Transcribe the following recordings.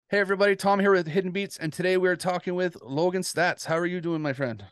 Hey everybody, Tom here with Hidden Beats, and today we're talking with Logan Staats. How are you doing, my friend?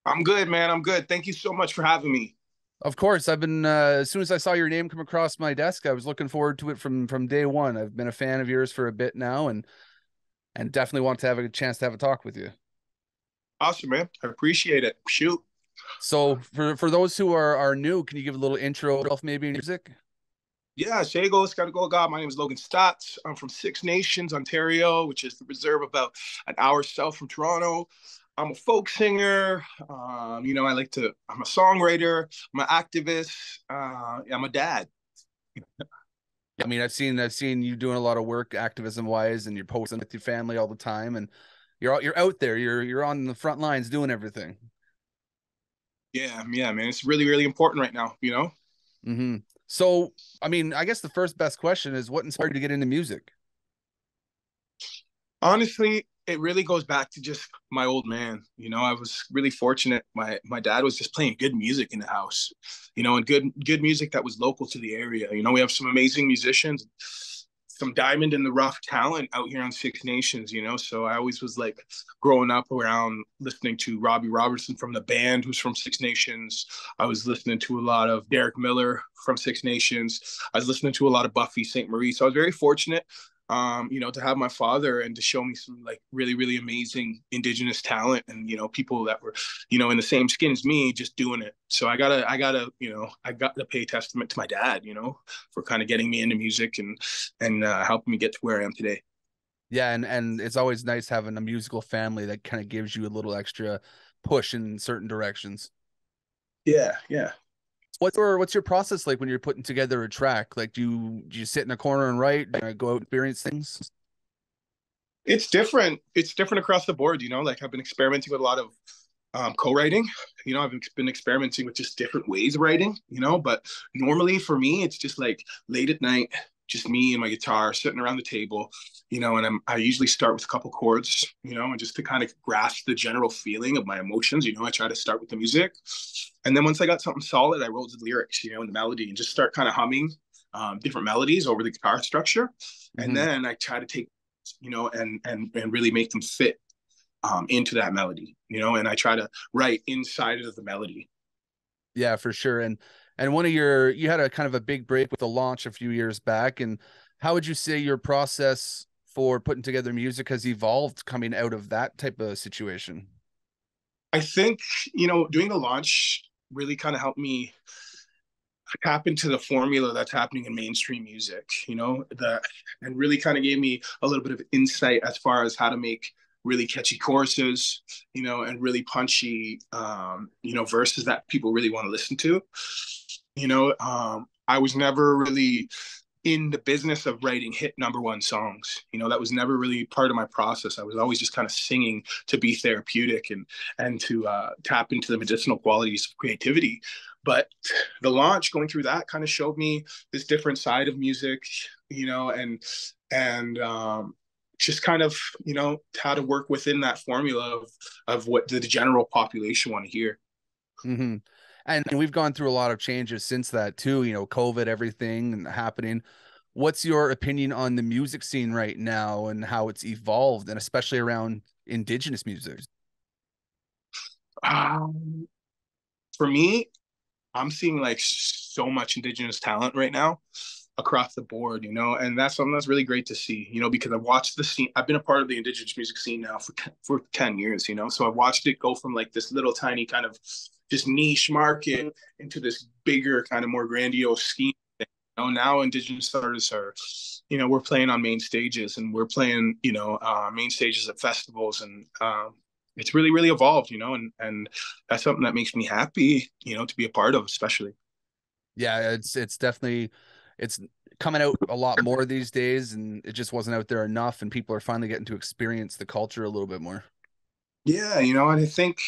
I'm good, man. I'm good. Thank you so much for having me. Of course, I've been as soon as I saw your name come across my desk, I was looking forward to it from day one. I've been a fan of yours for a bit now, and definitely want to have a chance to have a talk with you. Awesome, man. I appreciate it. Shoot. So for those who are new, can you give a little intro of maybe music? Yeah, Shago, gotta go, God. My name is Logan Staats. I'm from Six Nations, Ontario, which is the reserve about an hour south from Toronto. I'm a folk singer. I'm a songwriter. I'm an activist. I'm a dad. I mean, I've seen you doing a lot of work activism wise, and you're posting with your family all the time, and you're out there, you're on the front lines doing everything. Yeah, man. It's really, really important right now. Hmm. So, I mean, I guess the first best question is what inspired you to get into music? Honestly, it really goes back to just my old man. I was really fortunate. My dad was just playing good music in the house, and good music that was local to the area. We have some amazing musicians, some diamond in the rough talent out here on Six Nations. So I always was like growing up around listening to Robbie Robertson from the band, who's from Six Nations. I was listening to a lot of Derek Miller from Six Nations. I was listening to a lot of Buffy St. Marie. So I was very fortunate to have my father and to show me some like really, really amazing Indigenous talent and, people that were, in the same skin as me, just doing it. So I got to pay testament to my dad, for kind of getting me into music and helping me get to where I am today. Yeah, and it's always nice having a musical family that kind of gives you a little extra push in certain directions. Yeah, yeah. What's your process like when you're putting together a track? Like, do you sit in a corner and write? Do you go out and experience things? It's different. It's different across the board, like I've been experimenting with a lot of co-writing. I've been experimenting with just different ways of writing, but normally for me, it's just like late at night, just me and my guitar sitting around the table, and I usually start with a couple chords, and just to kind of grasp the general feeling of my emotions, I try to start with the music. And then once I got something solid, I rolled the lyrics, and the melody and just start kind of humming different melodies over the guitar structure. And Hmm. then I try to take, and really make them fit into that melody, and I try to write inside of the melody. Yeah, for sure. And one of you had a kind of a big break with the launch a few years back. And how would you say your process for putting together music has evolved coming out of that type of situation? I think, doing the launch really kind of helped me tap into the formula that's happening in mainstream music, and really kind of gave me a little bit of insight as far as how to make really catchy choruses, and really punchy, verses that people really want to listen to. I was never really in the business of writing hit number one songs. That was never really part of my process. I was always just kind of singing to be therapeutic and to tap into the medicinal qualities of creativity. But the launch, going through that, kind of showed me this different side of music, and just kind of how to work within that formula of what the general population want to hear. Hmm. And we've gone through a lot of changes since that too, COVID, everything and happening. What's your opinion on the music scene right now and how it's evolved, and especially around indigenous music? Um, for me, I'm seeing like so much indigenous talent right now across the board, and that's something that's really great to see, because I've watched the scene. I've been a part of the indigenous music scene now for 10 years, so I've watched it go from like this little tiny kind of just niche market into this bigger kind of more grandiose scheme. Now indigenous artists are, we're playing on main stages and we're playing, main stages at festivals, and it's really, really evolved, and that's something that makes me happy, to be a part of, especially. Yeah, it's definitely it's coming out a lot more these days, and it just wasn't out there enough, and people are finally getting to experience the culture a little bit more. Yeah, and I think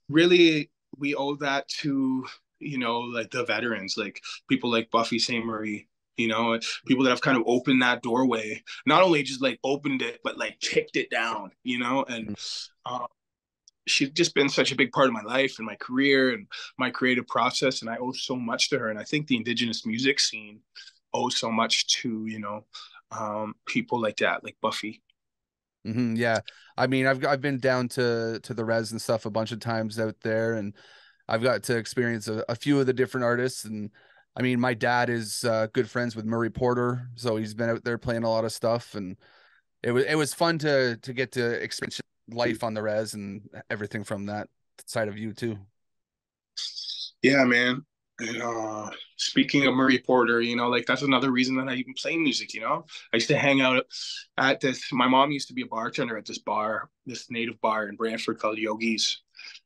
really we owe that to, like the veterans, like people like Buffy St. Marie, people that have kind of opened that doorway, not only just like opened it, but like kicked it down, and uh, she's just been such a big part of my life and my career and my creative process. And I owe so much to her. And I think the indigenous music scene owes so much to, people like that, like Buffy. Yeah, I mean, I've been down to the res and stuff a bunch of times out there, and I've got to experience a few of the different artists. And I mean, my dad is good friends with Murray Porter, so he's been out there playing a lot of stuff, and it was fun to get to experience life on the res and everything from that side of you too. Yeah, man. And, speaking of Murray Porter, like that's another reason that I even play music. I used to hang out at this. My mom used to be a bartender at this bar, this native bar in Brantford called Yogi's,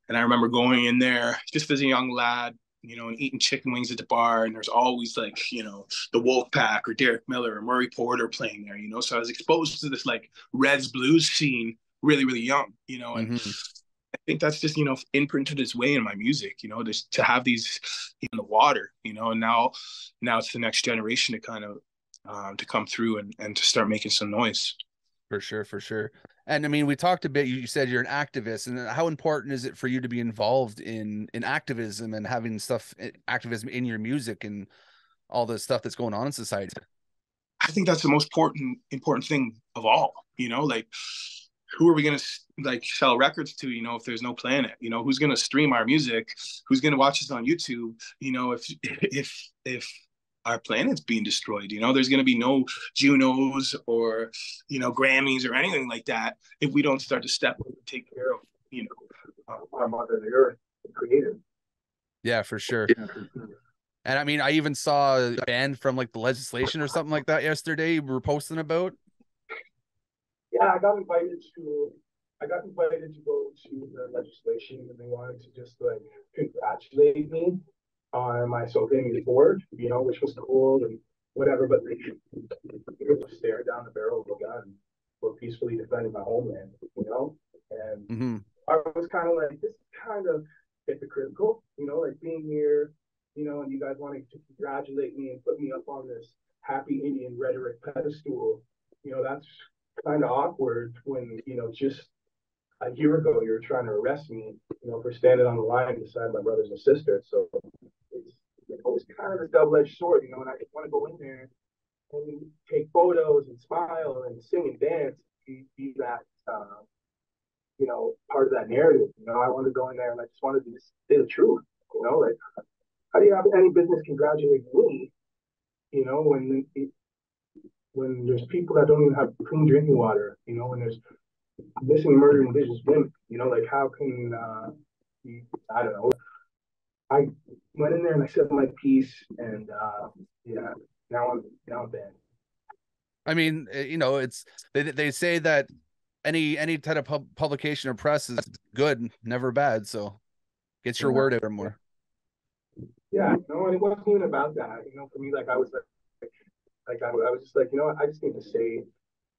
and I remember going in there just as a young lad, and eating chicken wings at the bar. And there's always like, the Wolf Pack or Derek Miller or Murray Porter playing there. So I was exposed to this like Reds blues scene really, really young. And Mm-hmm. I think that's just imprinted its way in my music. Just to have these in the water. And now it's the next generation to kind of to come through and to start making some noise. For sure, for sure. And I mean, we talked a bit. You said you're an activist, and how important is it for you to be involved in activism and having activism in your music and all the stuff that's going on in society? I think that's the most important thing of all. Like who are we going to like sell records to, if there's no planet, who's going to stream our music, who's going to watch us on YouTube, if our planet's being destroyed, there's going to be no Junos or, Grammys or anything like that if we don't start to step up and take care of, our mother, the earth, the creator. Yeah, for sure. And I mean, I even saw a band from like the legislation or something like that yesterday we were posting about. Yeah, I got invited to go to the legislation, and they wanted to just like congratulate me on my SOCAN board, which was cool and whatever. But they just stare down the barrel of a gun for peacefully defending my homeland. And Mm-hmm. I was kind of like, this is kind of hypocritical, like being here, and you guys wanting to congratulate me and put me up on this happy Indian rhetoric pedestal. That's kind of awkward when, just a year ago you were trying to arrest me, for standing on the line beside my brothers and sisters. So it's always kind of a double-edged sword, and I just want to go in there and take photos and smile and sing and dance, be that, part of that narrative. I wanted to go in there and I just wanted to just say the truth. Like, how do you have any business congratulating me? When there's people that don't even have clean drinking water. When there's missing, murdered Indigenous women. Like how can I don't know. I went in there and I said my piece, and yeah, now I'm banned. I mean, it's they say that any type of publication or press is good, never bad. So get your word out there more. Yeah, no, and it wasn't even about that. For me, like I was I was just like, I just need to say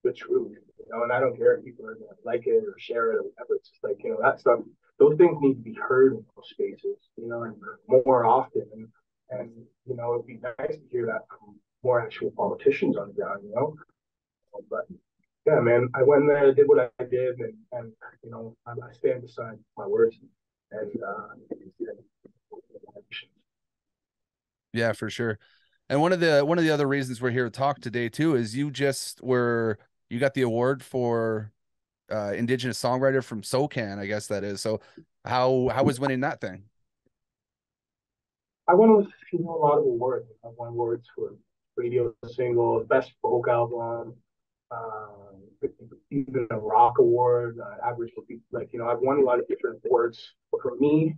the truth, and I don't care if people are gonna like it or share it or whatever. It's just like, that stuff, those things need to be heard in those spaces, and more often. And it'd be nice to hear that from more actual politicians on the ground. But yeah, man, I went there, did what I did, and I stand beside my words, and Yeah, for sure. And one of the other reasons we're here to talk today too is you got the award for Indigenous Songwriter from SOCAN, I guess that is. So how was winning that thing? I won a lot of awards. I won awards for radio single, best folk album, um, even a rock award, Aboriginal people. Like, I've won a lot of different awards. But for me,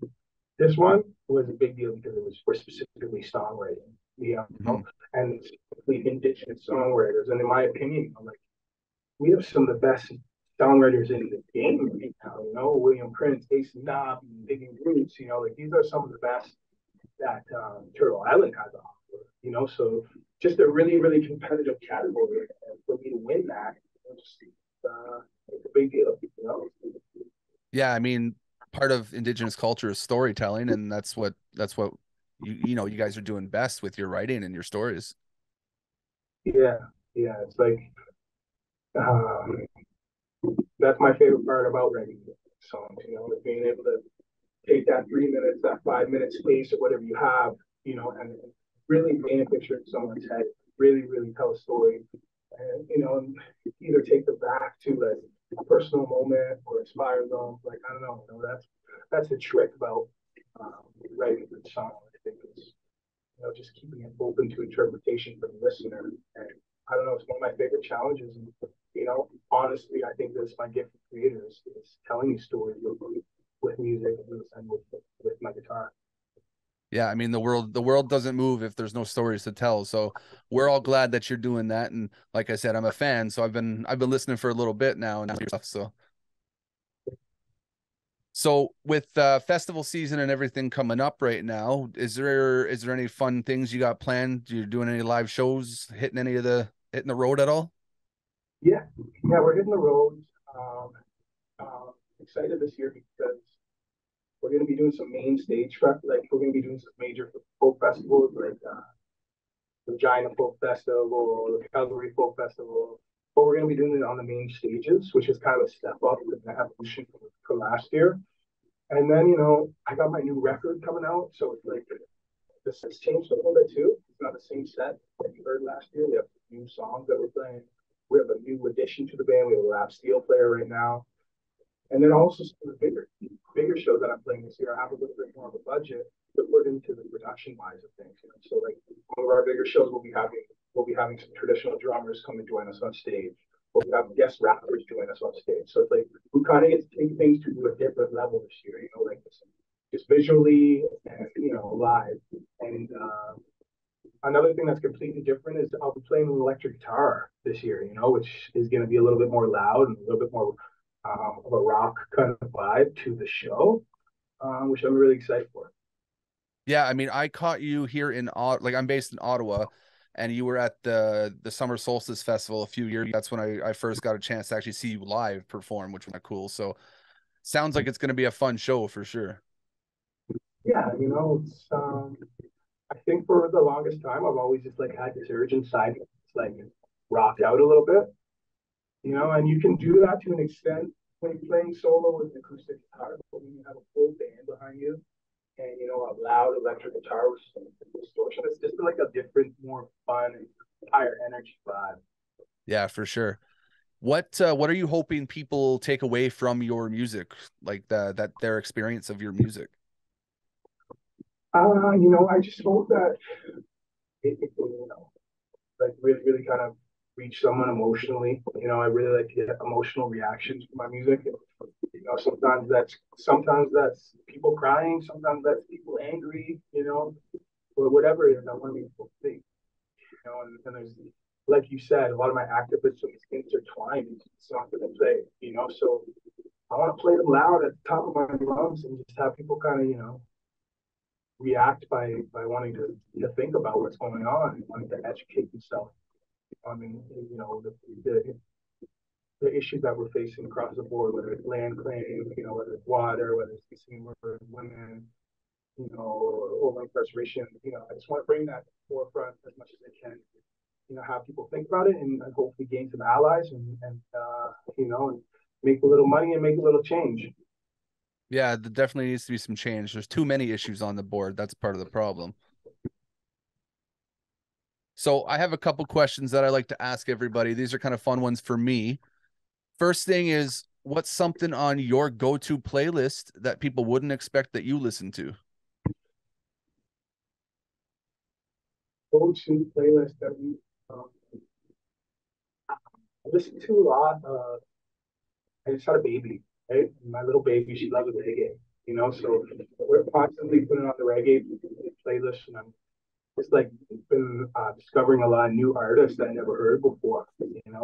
this one was a big deal because it was for specifically songwriting, Mm-hmm. and specifically Indigenous songwriters. And in my opinion, like, we have some of the best songwriters in the game right now. William Prince, Ace Knob, Digging Roots. Like these are some of the best that Turtle Island has to offer. So just a really, really competitive category, and for me to win that, it's a big deal. Yeah, I mean, part of Indigenous culture is storytelling, and that's what you guys are doing best with your writing and your stories. Yeah, yeah. It's like um, that's my favorite part about writing songs. Like being able to take that 3 minutes, that 5 minute space, or whatever you have, and really paint a picture in someone's head, really, really tell a story, and either take them back to like a personal moment or inspire them. Like I don't know, that's the trick about writing a good song. I think is just keeping it open to interpretation for the listener. And I don't know, it's one of my favorite challenges. And honestly, I think that's my gift for creators is telling these stories with music and with my guitar. Yeah, I mean the world doesn't move if there's no stories to tell. So we're all glad that you're doing that. And like I said, I'm a fan, so I've been listening for a little bit now and stuff. So with festival season and everything coming up right now, is there any fun things you got planned? You're doing any live shows, hitting the road at all? Yeah, yeah, we're hitting the road. Um, Excited this year because we're going to be doing some main stage like we're going to be doing some major folk festivals like the Regina Folk Festival, the Calgary Folk Festival. But we're going to be doing it on the main stages, which is kind of a step up in the evolution from last year. And then I got my new record coming out, so it's like this has changed a little bit too. It's not the same set that you heard last year. We have new songs that we're playing. We have a new addition to the band. We have a rap steel player right now. And then also some of the bigger shows that I'm playing this year, I have a little bit more of a budget to put into the production wise of things. So like one of our bigger shows we'll be having some traditional drummers come and join us on stage. We'll have guest rappers join us on stage. So it's like we kind of get to take things to a different level this year, like just visually and live. And another thing that's completely different is I'll be playing an electric guitar this year, which is going to be a little bit more loud and a little bit more of a rock kind of vibe to the show, which I'm really excited for. Yeah, I mean, I caught you here like I'm based in Ottawa, and you were at the Summer Solstice Festival a few years. That's when I first got a chance to actually see you live perform, which was cool. So sounds like it's going to be a fun show for sure. Yeah, it's I think for the longest time I've always just like had this urge inside me, it's like rock out a little bit, and you can do that to an extent when you're playing solo with an acoustic guitar, but when you have a full band behind you and a loud electric guitar with some distortion, it's just like a different, more fun and higher energy vibe. Yeah, for sure. What are you hoping people take away from your music, like their experience of your music? I just hope that it like really, really kind of reach someone emotionally. I really like to get emotional reactions from my music. Sometimes that's people crying, sometimes that's people angry, or whatever it is. I want to be fulfilled, and there's like you said, a lot of my activism is intertwined into the songs that I play, so I want to play them loud at the top of my lungs and just have people kind of, react by wanting to think about what's going on and wanting to educate themselves. I mean, the issues that we're facing across the board, whether it's land claim, whether it's water, whether it's missing women, over incarceration. I just want to bring that to the forefront as much as I can. Have people think about it and hopefully gain some allies and make a little money and make a little change. Yeah, there definitely needs to be some change. There's too many issues on the board. That's part of the problem. So I have a couple questions that I like to ask everybody. These are kind of fun ones for me. First thing is, what's something on your go-to playlist that people wouldn't expect that you listen to? Go-to playlist that we listen to a lot. I just had a baby, right? My little baby, she loves reggae, so we're constantly putting on the reggae playlist, and I'm just like been discovering a lot of new artists that I never heard before, and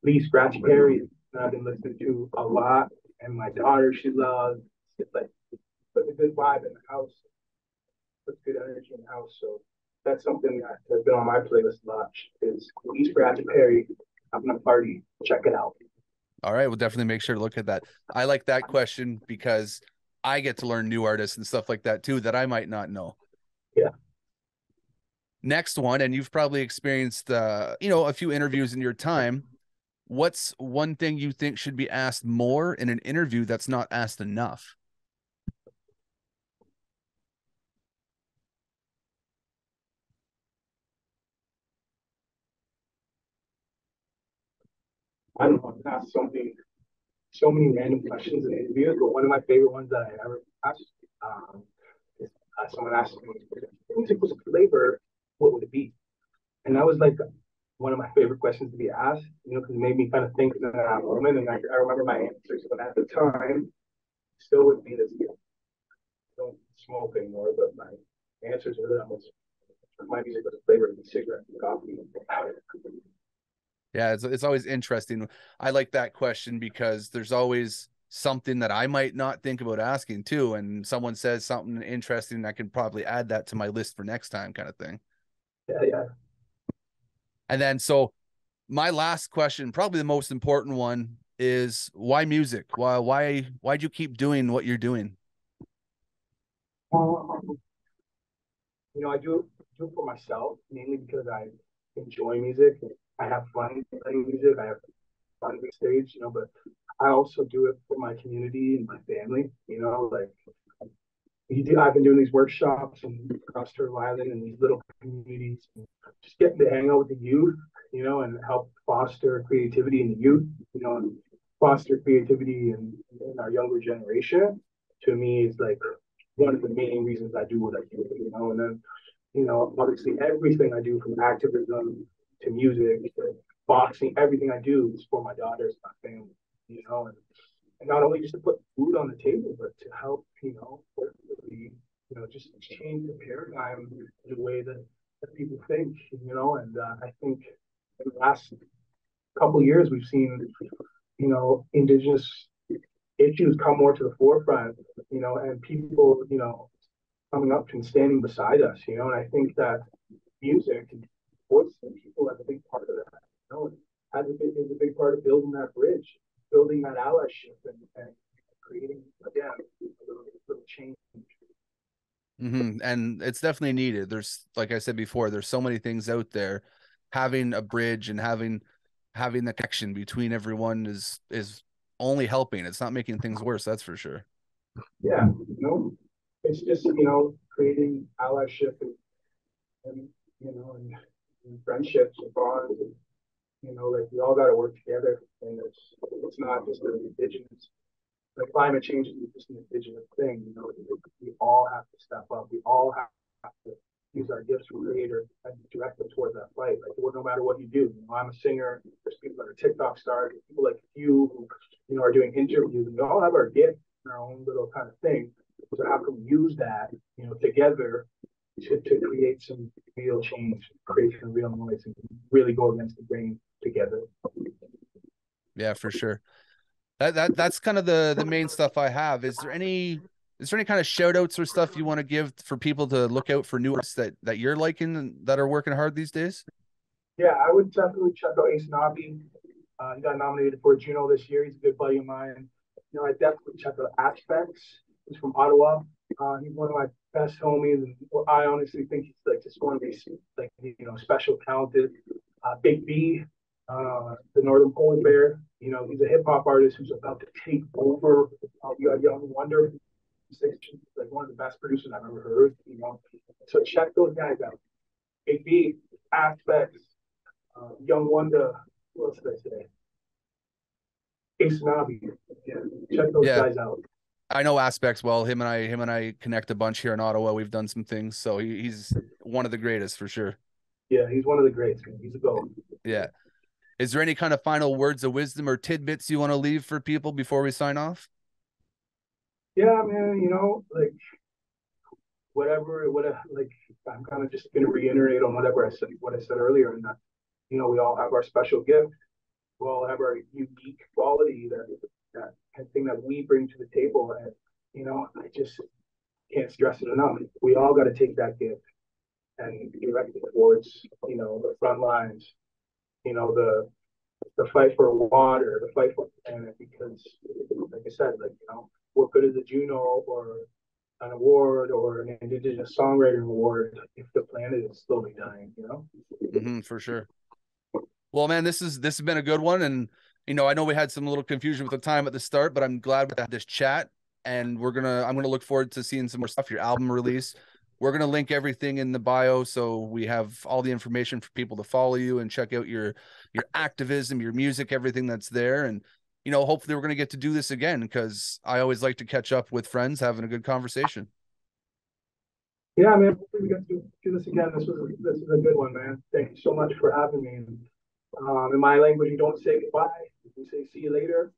Lee Scratch Perry, I've been listening to a lot, and my daughter, she loves. It's like puts a good vibe in the house, puts good energy in the house. So that's something that has been on my playlist a lot. Is Lee Scratch Perry having a party? Check it out. All right, we'll definitely make sure to look at that. I like that question because I get to learn new artists and stuff like that too that I might not know. Yeah. Next one, and you've probably experienced a few interviews in your time. What's one thing you think should be asked more in an interview that's not asked enough? I don't know, I've asked so many random questions in interviews, but one of my favorite ones that I ever asked is someone asked me, if music was a flavor, what would it be? And that was like one of my favorite questions to be asked, because it made me kind of think in that moment. And I remember my answers, but at the time, still would be this, don't smoke anymore, but my answers were that was my music was a flavor of cigarette and coffee. Yeah, it's always interesting. I like that question because there's always something that I might not think about asking too, and someone says something interesting, I can probably add that to my list for next time, kind of thing. Yeah, yeah. And then, so my last question, probably the most important one, is why music? Why'd you keep doing what you're doing? Um, I do it for myself, mainly because I enjoy music. I have fun playing music. I have fun big stage, but I also do it for my community and my family. Like I've been doing these workshops and across Turtle Island and these little communities, and just getting to hang out with the youth, and help foster creativity in the youth, and foster creativity in our younger generation. To me, is like one of the main reasons I do what I do, and then obviously everything I do from activism to music to boxing, everything I do is for my daughters, my family, and not only just to put food on the table, but to help, hopefully, just change the paradigm, the way that people think, and I think in the last couple of years, we've seen, Indigenous issues come more to the forefront, and people, coming up and standing beside us, and I think that music and voice and people have a big part of that, is a big part of building that bridge, building that allyship, and creating, again, a little change. And it's definitely needed. There's, like I said before, there's so many things out there. Having a bridge and having the connection between everyone is only helping. It's not making things worse, that's for sure. Yeah, it's just creating allyship and and friendships and bonds, and like we all got to work together, and it's not just an Indigenous, like climate change is just an Indigenous thing. We all have to step up. We all have to use our gifts from Creator and direct them towards that fight. Like, well, no matter what you do, I'm a singer. There's people that are TikTok stars. There's people like you who are doing interviews, and we all have our gift in our own little kind of thing. So how can we use that, together to create some real change, create some real noise, and really go against the grain together. Yeah, for sure. That's kind of the main stuff I have. Is there any kind of shout outs or stuff you want to give for people to look out for new artists that you're liking and that are working hard these days? Yeah, I would definitely check out Ace Nabi. He got nominated for a Juno this year. He's a good buddy of mine. I definitely check out Aspects. He's from Ottawa. He's one of my best homies, and I honestly think he's like just one of these like special talented. Big B, the Northern Polar Bear. He's a hip hop artist who's about to take over. You got Young Wonder, like one of the best producers I've ever heard. So check those guys out. Big B, Aspects, Young Wonder. Who else did I say? Ace Nabi. Yeah, check those guys out. I know Aspects well. Him and I connect a bunch here in Ottawa. We've done some things, so he's one of the greatest for sure. Yeah, he's one of the greats. He's a goat. Yeah. Is there any kind of final words of wisdom or tidbits you want to leave for people before we sign off? Yeah, man. Like whatever, like I'm kind of just gonna reiterate on what I said earlier, and that we all have our special gift. We all have our unique quality that thing that we bring to the table, and I just can't stress it enough. We all got to take that gift and direct it towards the front lines, the fight for water, the fight for the planet, because like I said, like what good is a Juno or an award or an Indigenous Songwriter award if the planet is slowly dying? For sure. Well, man, this has been a good one, and I know we had some little confusion with the time at the start, but I'm glad we had this chat, and I'm gonna look forward to seeing some more stuff, your album release. We're going to link everything in the bio, so we have all the information for people to follow you and check out your activism, your music, everything that's there. And, you know, hopefully we're going to get to do this again, because I always like to catch up with friends having a good conversation. Yeah, man. Hopefully we get to do this again. This is a good one, man. Thank you so much for having me. In my language, you don't say goodbye. You say see you later.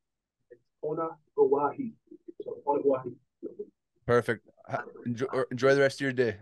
It's Ona Gawahi. So Ona Gawahi. Perfect. Enjoy the rest of your day.